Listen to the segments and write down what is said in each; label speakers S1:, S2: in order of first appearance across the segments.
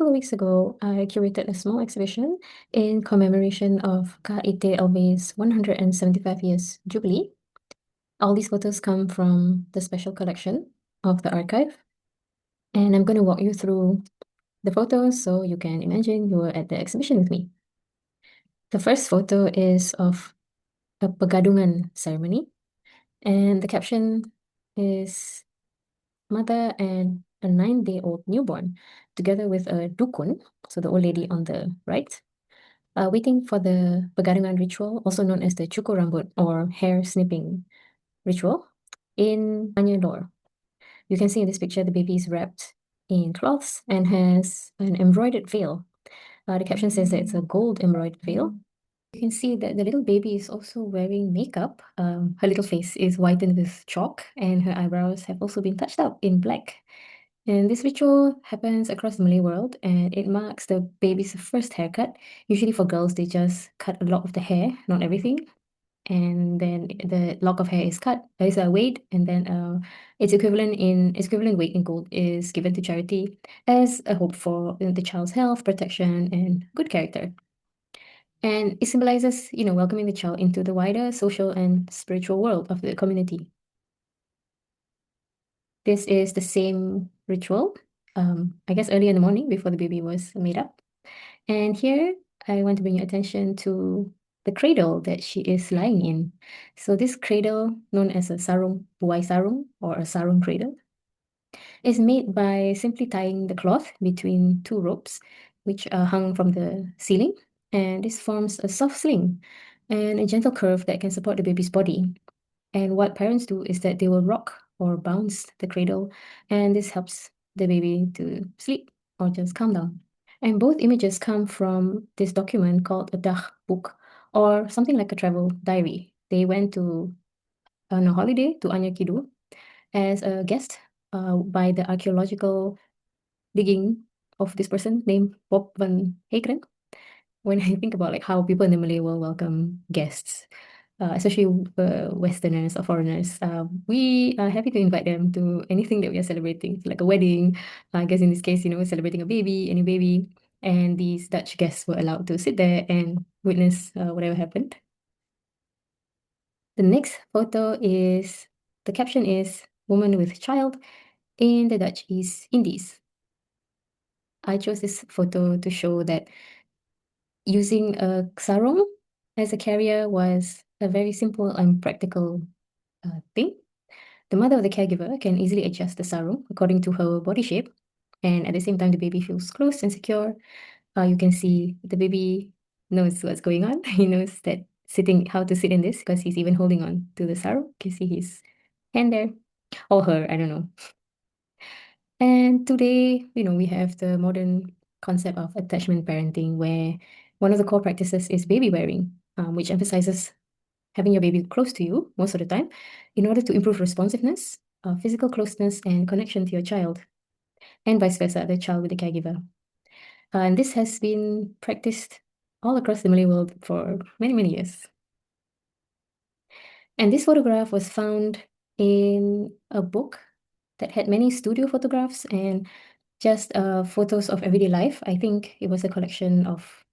S1: couple of weeks ago, I curated a small exhibition in commemoration of KITLV's 175 years jubilee. All these photos come from the special collection of the archive, and I'm going to walk you through the photos so you can imagine you were at the exhibition with me. The first photo is of a pegadungan ceremony, and the caption is mother and a 9-day-old newborn, together with a dukun, so the old lady on the right, waiting for the pegadungan ritual, also known as the cukur rambut or hair snipping ritual, in Anya door. You can see in this picture the baby is wrapped in cloths and has an embroidered veil. The caption says that it's a gold embroidered veil. You can see that the little baby is also wearing makeup. Her little face is whitened with chalk, and her eyebrows have also been touched up in black. And this ritual happens across the Malay world, and it marks the baby's first haircut. Usually for girls, they just cut a lot of the hair, not everything. And then the lock of hair is cut, is weighed, and then its equivalent weight in gold is given to charity as a hope for the child's health, protection, and good character. And it symbolizes, welcoming the child into the wider social and spiritual world of the community. This is the same ritual, I guess early in the morning before the baby was made up. And here I want to bring your attention to the cradle that she is lying in. So this cradle, known as a sarung, buai sarung, or a sarung cradle, is made by simply tying the cloth between two ropes, which are hung from the ceiling. And this forms a soft sling and a gentle curve that can support the baby's body. And what parents do is that they will rock or bounce the cradle, and this helps the baby to sleep or just calm down. And both images come from this document called a Dah book, or something like a travel diary. They went on a holiday to Anya Kidul as a guest by the archaeological digging of this person named Bob van Heekeren. When I think about like how people in the Malay world welcome guests, especially Westerners or foreigners, we are happy to invite them to anything that we are celebrating, like a wedding. I guess in this case, celebrating a baby, any baby, and these Dutch guests were allowed to sit there and witness whatever happened. The next photo is, the caption is "Woman with Child in the Dutch East Indies." I chose this photo to show that using a sarong as a carrier was a very simple and practical thing. The mother of the caregiver can easily adjust the sarong according to her body shape, and at the same time, the baby feels close and secure. You can see the baby knows what's going on. He knows that how to sit in this because he's even holding on to the sarong. You can see his hand there, or her, I don't know. And today, we have the modern concept of attachment parenting, where one of the core practices is baby wearing, which emphasizes having your baby close to you most of the time in order to improve responsiveness, physical closeness, and connection to your child, and vice versa, the child with the caregiver. And this has been practiced all across the Malay world for many, many years. And this photograph was found in a book that had many studio photographs and just photos of everyday life. I think it was a collection of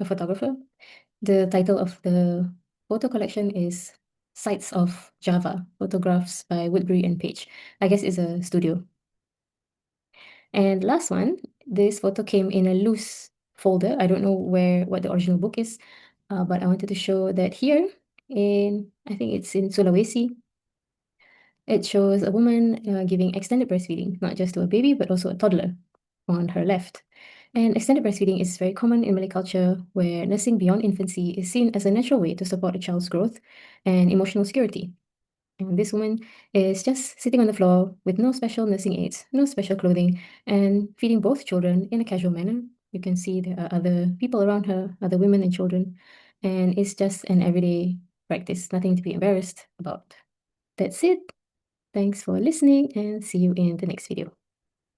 S1: a photographer. The title of the photo collection is Sights of Java, Photographs by Woodbury and Page. I guess it's a studio. And last one, this photo came in a loose folder. I don't know what the original book is, but I wanted to show that here I think it's in Sulawesi. It shows a woman giving extended breastfeeding, not just to a baby, but also a toddler on her left. And extended breastfeeding is very common in Malay culture, where nursing beyond infancy is seen as a natural way to support a child's growth and emotional security. And this woman is just sitting on the floor with no special nursing aids, no special clothing, and feeding both children in a casual manner. You can see there are other people around her, other women and children, and it's just an everyday practice, nothing to be embarrassed about. That's it. Thanks for listening, and see you in the next video.